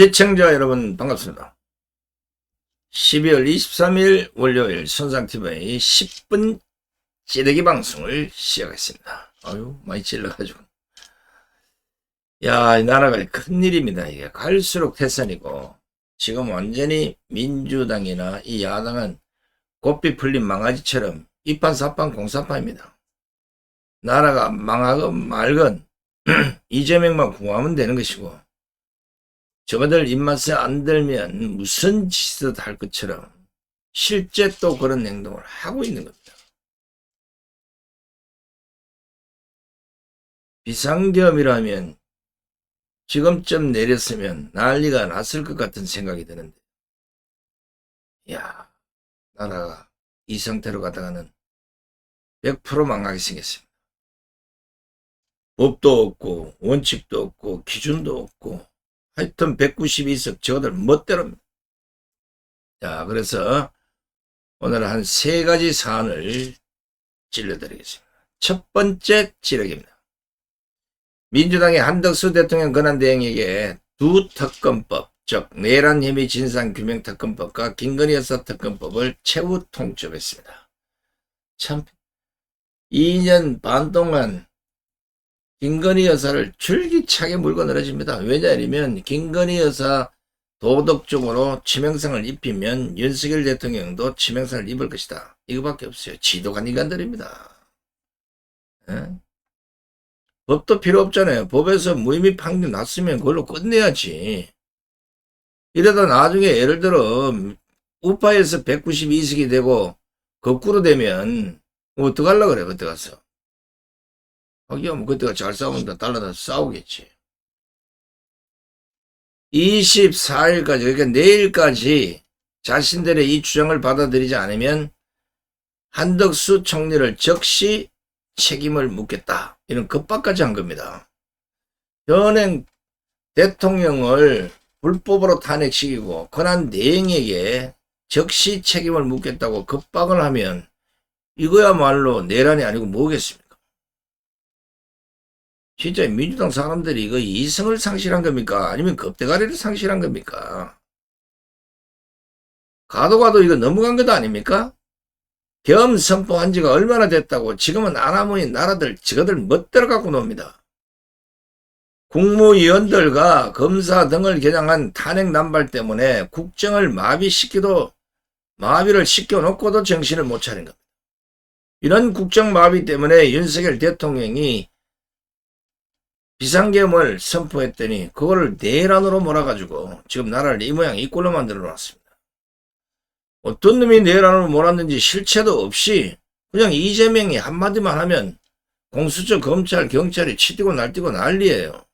시청자 여러분 반갑습니다. 12월 23일 월요일 손상TV의 10분 찌르기 방송을 시작했습니다. 아유 많이 찔러가지고 이 나라가 큰일입니다. 이게 갈수록 태산이고 지금 완전히 민주당이나 이 야당은 고삐 풀린 망아지처럼 이판사판 공사판입니다. 나라가 망하건 말건 이재명만 구하면 되는 것이고 저거들 입맛에 안 들면 무슨 짓을 할 것처럼 실제 또 그런 행동을 하고 있는 겁니다. 비상계엄이라면 지금쯤 내렸으면 난리가 났을 것 같은 생각이 드는데 나라가 이 상태로 가다가는 100% 망하게 생겼습니다. 법도 없고 원칙도 없고 기준도 없고 하여튼 192석 저들 멋대로입니다. 그래서 오늘 한 3가지 사안을 찔러드리겠습니다. 첫 번째 찌르기입니다. 민주당의 한덕수 대통령 권한대행에게 두 특검법, 즉 내란 혐의 진상규명특검법과 김건희 여사 특검법을 최후 통첩했습니다. 참 2년 반 동안 김건희 여사를 줄기차게 물고 늘어집니다. 왜냐하면 김건희 여사 도덕적으로 치명상을 입히면 윤석열 대통령도 치명상을 입을 것이다. 이거밖에 없어요. 지독한 인간들입니다. 법도 필요 없잖아요. 법에서 무혐의 판결 났으면 그걸로 끝내야지. 이러다 나중에 예를 들어 우파에서 192석이 되고 거꾸로 되면 어떡하려고 그래 그때 가서. 하기야 그때가 잘 싸우면 달라서 싸우겠지. 24일까지 그러니까 내일까지 자신들의 이 주장을 받아들이지 않으면 한덕수 총리를 즉시 책임을 묻겠다. 이런 겁박까지 한 겁니다. 현행 대통령을 불법으로 탄핵시키고 권한대행에게 즉시 책임을 묻겠다고 겁박을 하면 이거야말로 내란이 아니고 뭐겠습니까? 진짜 민주당 사람들이 이거 이성을 상실한 겁니까? 아니면 겁대가리를 상실한 겁니까? 가도 이거 넘어간 것 아닙니까? 계엄 선포한 지가 얼마나 됐다고 지금은 아나무인 나라들 저거들 멋대로 갖고 놉니다. 국무위원들과 검사 등을 겨냥한 탄핵 남발 때문에 국정을 마비를 시켜놓고도 정신을 못 차린 겁니다. 이런 국정 마비 때문에 윤석열 대통령이 비상계엄을 선포했더니 그거를 내란으로 몰아가지고 지금 나라를 이 모양 이 꼴로 만들어 놨습니다. 어떤 놈이 내란으로 몰았는지 실체도 없이 그냥 이재명이 한마디만 하면 공수처 검찰 경찰이 치뛰고 날뛰고 난리예요.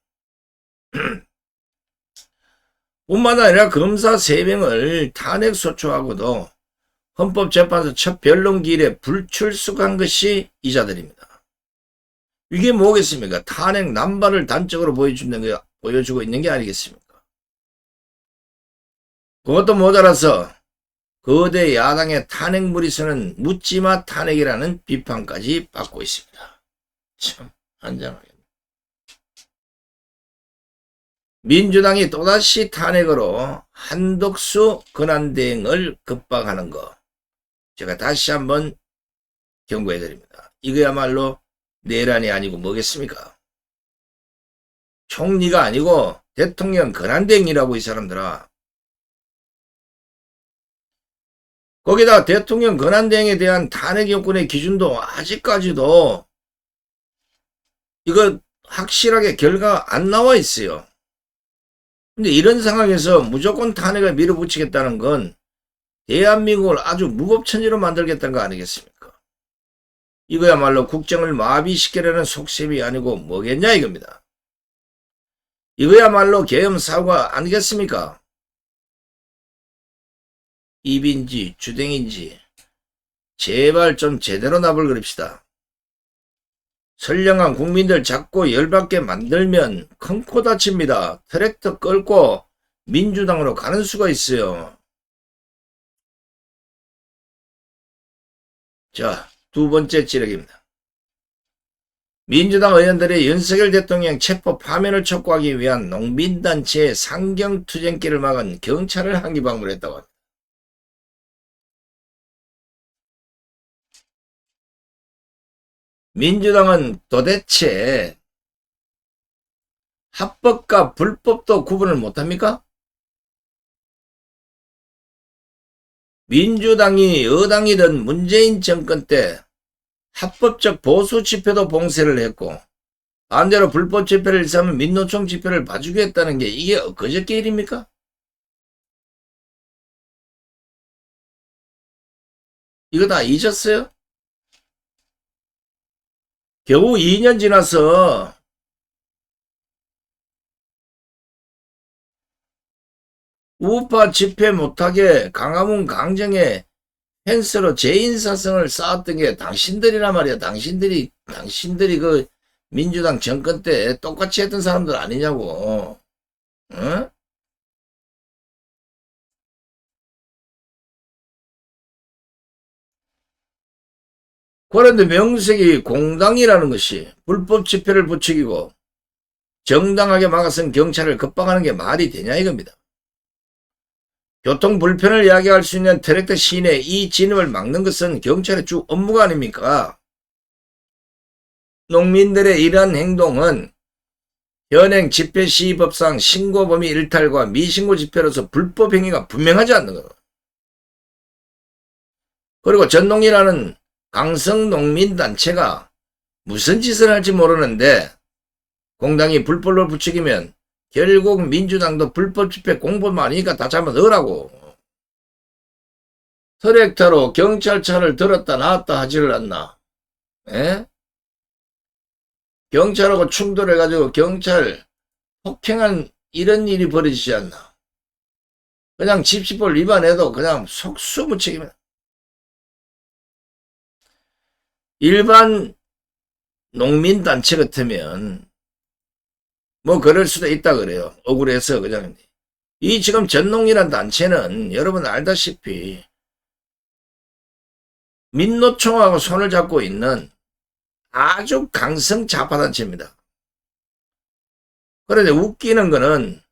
뿐만 아니라 검사 3명을 탄핵소추하고도 헌법재판소 첫 변론기일에 불출석한 것이 이자들입니다. 이게 뭐겠습니까? 탄핵 남발을 단적으로 보여주고 있는 게 아니겠습니까? 그것도 모자라서 거대 야당의 탄핵 무리수는 묻지마 탄핵이라는 비판까지 받고 있습니다. 참 한장하겠네. 민주당이 또다시 탄핵으로 한덕수 권한대행을 급박하는 거 제가 다시 한번 경고해드립니다. 이거야말로 내란이 아니고 뭐겠습니까? 총리가 아니고 대통령 권한대행이라고 이 사람들아. 거기다 대통령 권한대행에 대한 탄핵 요건의 기준도 아직까지도 이거 확실하게 결과 안 나와 있어요. 근데 이런 상황에서 무조건 탄핵을 밀어붙이겠다는 건 대한민국을 아주 무법천지로 만들겠다는 거 아니겠습니까? 이거야말로 국정을 마비시키려는 속셈이 아니고 뭐겠냐 이겁니다. 이거야말로 계엄 사고가 아니겠습니까? 입인지 주댕인지 제발 좀 제대로 나불거립시다. 선량한 국민들 자꾸 열받게 만들면 큰 코 다칩니다. 트랙터 끌고 민주당으로 가는 수가 있어요. 자, 두 번째 찌르기입니다. 민주당 의원들이 윤석열 대통령 체포 파면을 촉구하기 위한 농민단체의 상경투쟁길을 막은 경찰을 항의 방문했다고 합니다. 민주당은 도대체 합법과 불법도 구분을 못합니까? 민주당이 여당이던 문재인 정권 때 합법적 보수 집회도 봉쇄를 했고 반대로 불법 집회를 일삼은 민노총 집회를 봐주겠다는 게 이게 엊그저께 일입니까? 이거 다 잊었어요? 겨우 2년 지나서 우파 집회 못하게 강화문 강정에 펜스로 재인사성을 쌓았던 게 당신들이란 말이야. 당신들이 그 민주당 정권 때 똑같이 했던 사람들 아니냐고. 어? 그런데 명색이 공당이라는 것이 불법 집회를 부추기고 정당하게 막아선 경찰을 겁박하는 게 말이 되냐 이겁니다. 교통 불편을 야기할 수 있는 트랙터 시인의 이 진입을 막는 것은 경찰의 주 업무가 아닙니까? 농민들의 이러한 행동은 현행 집회시위법상 신고 범위 일탈과 미신고 집회로서 불법 행위가 분명하지 않는 것. 그리고 전농이라는 강성농민단체가 무슨 짓을 할지 모르는데 공당이 불법을 부추기면 결국 민주당도 불법 집회 공범 아니니까 다 잡아 넣으라고. 트랙터로 경찰차를 들었다 놨다 하지를 않나. 에? 경찰하고 충돌해가지고 경찰 폭행한 이런 일이 벌어지지 않나. 그냥 집시법 위반해도 그냥 속수무책입니다. 일반 농민단체 같으면 뭐 그럴 수도 있다 그래요. 억울해서 그냥. 이 지금 전농이란 단체는 여러분 알다시피 민노총하고 손을 잡고 있는 아주 강성 좌파단체입니다. 그런데 웃기는 거는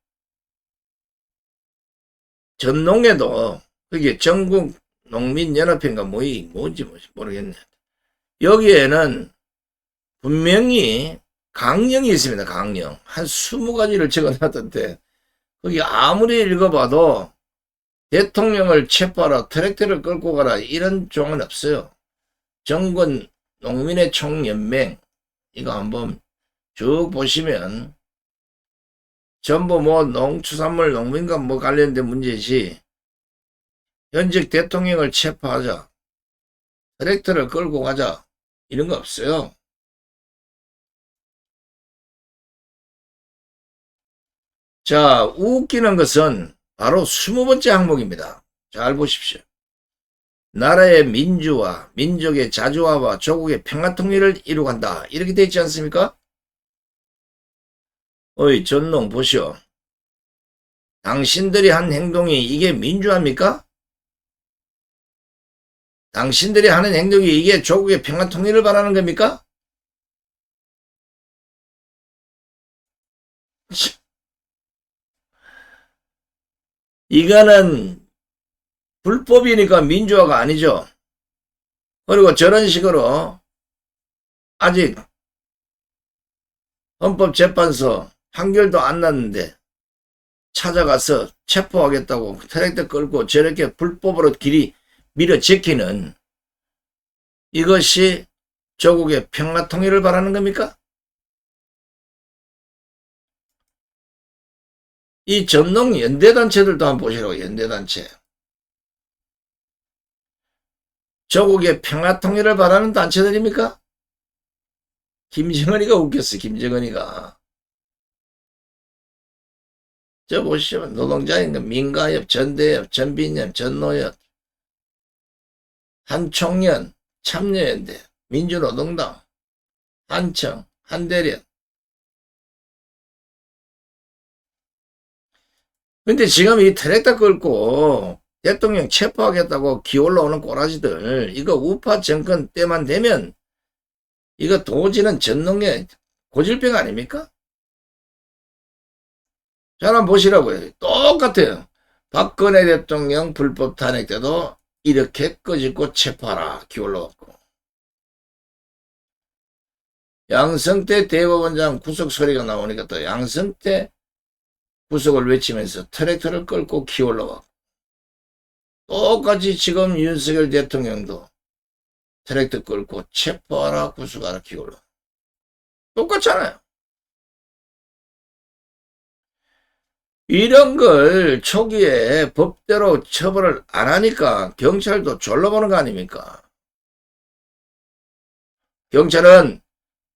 전농에도 그게 전국 농민연합회인가 뭔지 모르겠네. 여기에는 분명히 강령이 있습니다. 강령. 한 20가지를 적어놨던데 거기 아무리 읽어봐도 대통령을 체포하라, 트랙터를 끌고 가라 이런 조항은 없어요. 전국 농민의 총연맹 이거 한번 쭉 보시면 전부 뭐 농축산물 농민과 뭐 관련된 문제지 현직 대통령을 체포하자, 트랙터를 끌고 가자 이런 거 없어요. 자, 웃기는 것은 바로 20번째 항목입니다. 잘 보십시오. 나라의 민주화, 민족의 자주화와 조국의 평화통일을 이루간다. 이렇게 되어 있지 않습니까? 어이 전농 보시오. 당신들이 한 행동이 이게 민주화입니까? 당신들이 하는 행동이 이게 조국의 평화통일을 바라는 겁니까? 이거는 불법이니까 민주화가 아니죠. 그리고 저런 식으로 아직 헌법재판소 판결도 안 났는데 찾아가서 체포하겠다고 트랙터 끌고 저렇게 불법으로 길이 밀어제키는 이것이 조국의 평화통일을 바라는 겁니까? 이 전농 연대단체들도 한번 보시라고. 연대단체. 조국의 평화통일을 바라는 단체들입니까? 김정은이가 웃겼어. 김정은이가. 저 보시죠. 노동자인가 민가협, 전대협, 전빈협, 전노협, 한총련, 참여연대, 민주노동당, 한청, 한대련. 근데 지금 이 트랙터 끌고 대통령 체포하겠다고 기올라오는 꼬라지들 이거 우파 정권 때만 되면 이거 도지는 전농의 고질병 아닙니까? 자, 한번 보시라고요. 똑같아요. 박근혜 대통령 불법 탄핵 때도 이렇게 꺼짓고 체포하라 기울러갖고, 양성태 대법원장 구속 소리가 나오니까 또 양성태 구속을 외치면서 트랙터를 끌고 기울러갖고, 똑같이 지금 윤석열 대통령도 트랙터 끌고 체포하라 구속하라 기울러. 똑같잖아요. 이런 걸 초기에 법대로 처벌을 안 하니까 경찰도 졸라보는 거 아닙니까? 경찰은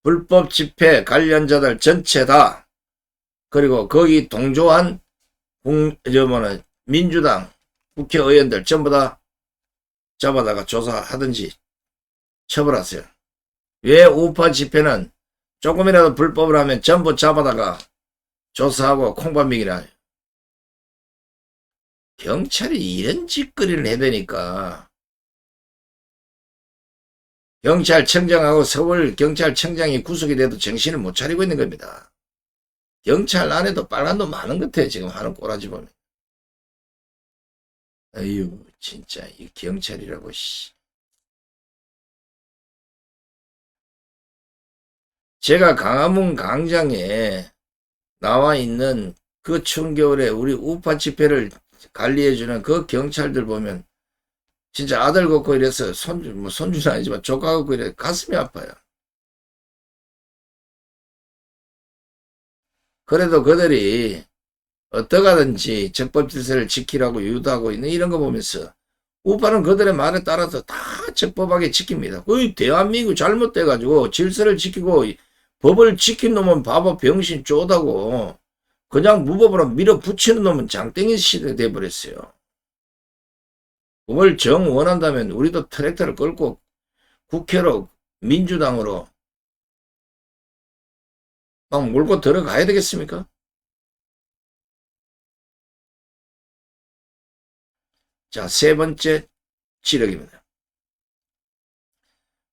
불법 집회 관련자들 전체 다, 그리고 거기 동조한 민주당 국회의원들 전부 다 잡아다가 조사하든지 처벌하세요. 왜 우파 집회는 조금이라도 불법을 하면 전부 잡아다가 조사하고 콩밥미기나 해요? 경찰이 이런 짓거리를 해대니까 경찰청장하고 서울경찰청장이 구속이 돼도 정신을 못 차리고 있는 겁니다. 경찰 안에도 빨간 돈 많은 것 같아요. 지금 하는 꼬라지 보면. 아유 진짜 이 경찰이라고 씨. 제가 광화문 광장에 나와 있는 그 추운 겨울에 우리 우파 집회를 관리해주는 그 경찰들 보면 진짜 아들 걷고 이래서 손주는 아니지만 조카 걷고 이래 가슴이 아파요. 그래도 그들이 어떠하든지 적법 질서를 지키라고 유도하고 있는 이런 거 보면서 우파는 그들의 말에 따라서 다 적법하게 지킵니다. 거의 대한민국 잘못돼가지고 질서를 지키고 법을 지킨 놈은 바보 병신 쪼다고 그냥 무법으로 밀어붙이는 놈은 장땡이 시대 돼버렸어요. 그걸 정 원한다면 우리도 트랙터를 끌고 국회로 민주당으로 막 몰고 들어가야 되겠습니까? 자, 세 번째 지력입니다.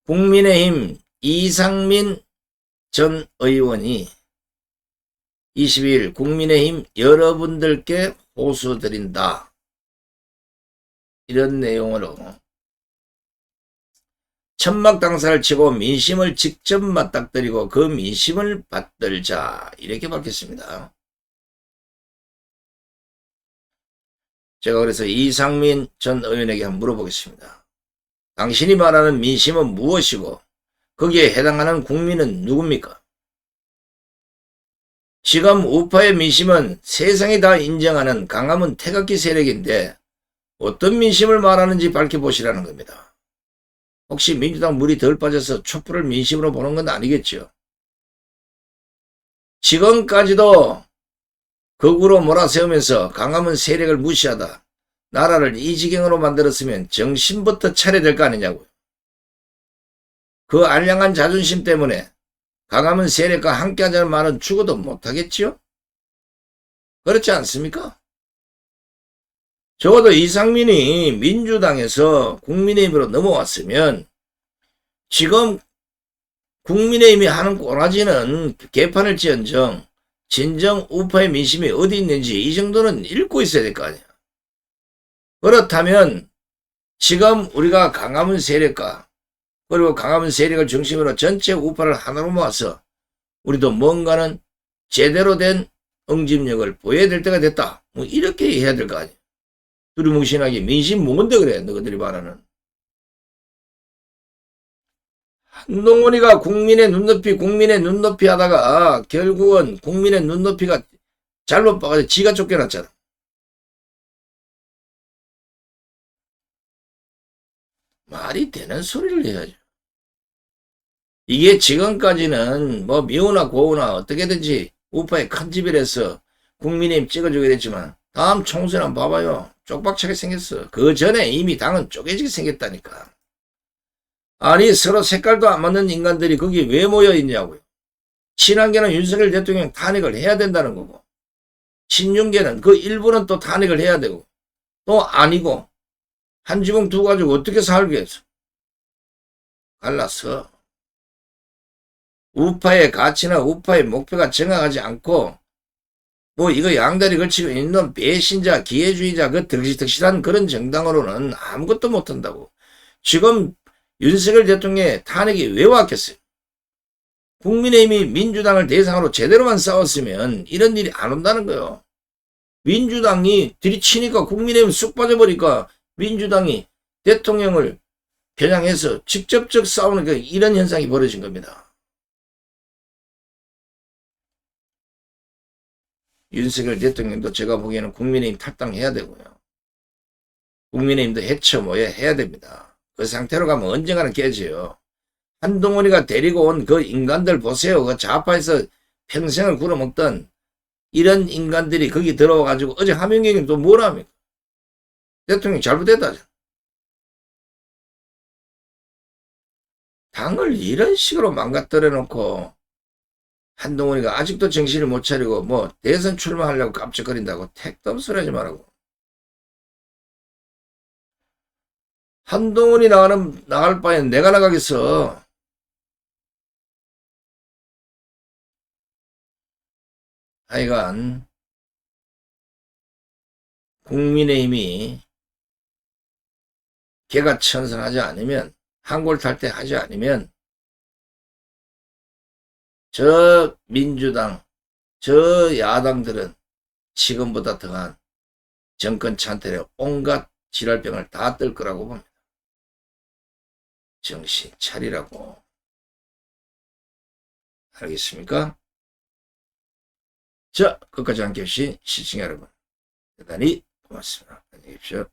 국민의힘 이상민 전 의원이 22일 국민의힘 여러분들께 호소드린다. 이런 내용으로 천막 당사를 치고 민심을 직접 맞닥뜨리고 그 민심을 받들자 이렇게 밝혔습니다. 제가 그래서 이상민 전 의원에게 한번 물어보겠습니다. 당신이 말하는 민심은 무엇이고 거기에 해당하는 국민은 누굽니까? 지금 우파의 민심은 세상이 다 인정하는 광화문 태극기 세력인데 어떤 민심을 말하는지 밝혀보시라는 겁니다. 혹시 민주당 물이 덜 빠져서 촛불을 민심으로 보는 건 아니겠죠? 지금까지도 거구로 몰아세우면서 광화문 세력을 무시하다 나라를 이 지경으로 만들었으면 정신부터 차려야 될 거 아니냐고요. 그 알량한 자존심 때문에 광화문 세력과 함께하자는 말은 죽어도 못하겠지요? 그렇지 않습니까? 적어도 이상민이 민주당에서 국민의힘으로 넘어왔으면 지금 국민의힘이 하는 꼬라지는 개판을 지언정 진정 우파의 민심이 어디 있는지 이 정도는 읽고 있어야 될 거 아니야. 그렇다면 지금 우리가 광화문 세력과 그리고 광화문 세력을 중심으로 전체 우파를 하나로 모아서 우리도 뭔가는 제대로 된 응집력을 보여야 될 때가 됐다. 뭐 이렇게 해야 될 거 아니야. 두리뭉실하게 민심 뭔데 그래 너희들이 말하는. 한동훈이가 국민의 눈높이 하다가 결국은 국민의 눈높이가 잘못 봐가지고 지가 쫓겨났잖아. 말이 되는 소리를 해야죠. 이게 지금까지는 뭐 미우나 고우나 어떻게든지 우파에 큰 집이라서 국민의힘 찍어주게 됐지만 다음 총선 한번 봐봐요. 쪽박차게 생겼어. 그 전에 이미 당은 쪼개지게 생겼다니까. 아니 서로 색깔도 안 맞는 인간들이 거기 왜 모여 있냐고요. 친한계는 윤석열 대통령 탄핵을 해야 된다는 거고 친윤계는 그 일부는 또 탄핵을 해야 되고 또 아니고 한 지붕 두 가지고 어떻게 살겠어. 갈랐어. 우파의 가치나 우파의 목표가 정확하지 않고 뭐 이거 양다리 걸치고 있는 배신자, 기회주의자, 그 득실득실한 그런 정당으로는 아무것도 못한다고. 지금 윤석열 대통령의 탄핵이 왜 왔겠어요? 국민의힘이 민주당을 대상으로 제대로만 싸웠으면 이런 일이 안 온다는 거예요. 민주당이 들이치니까 국민의힘 쑥 빠져버리니까 민주당이 대통령을 겨냥해서 직접적 싸우는 이런 현상이 벌어진 겁니다. 윤석열 대통령도 제가 보기에는 국민의힘 탈당해야 되고요. 국민의힘도 해야 됩니다. 그 상태로 가면 언젠가는 깨져요. 한동훈이가 데리고 온 그 인간들 보세요. 그 좌파에서 평생을 굴어먹던 이런 인간들이 거기 들어와가지고 어제 하명경이 또 뭐라 합니까? 대통령 잘못했다. 당을 이런 식으로 망가뜨려 놓고 한동훈이가 아직도 정신을 못 차리고 뭐 대선 출마하려고 깜짝거린다고 택도 없이 하지 말라고. 한동훈이 나갈 바엔 내가 나가겠어. 하여간 국민의힘이 개가천선하지 않으면 한골탈퇴 하지 않으면 저 민주당, 저 야당들은 지금보다 더한 정권 찬탈에 온갖 지랄병을 다 뜰 거라고 봅니다. 정신 차리라고. 알겠습니까? 자, 끝까지 함께 해주신 시청자 여러분 대단히 고맙습니다. 안녕히 계십시오.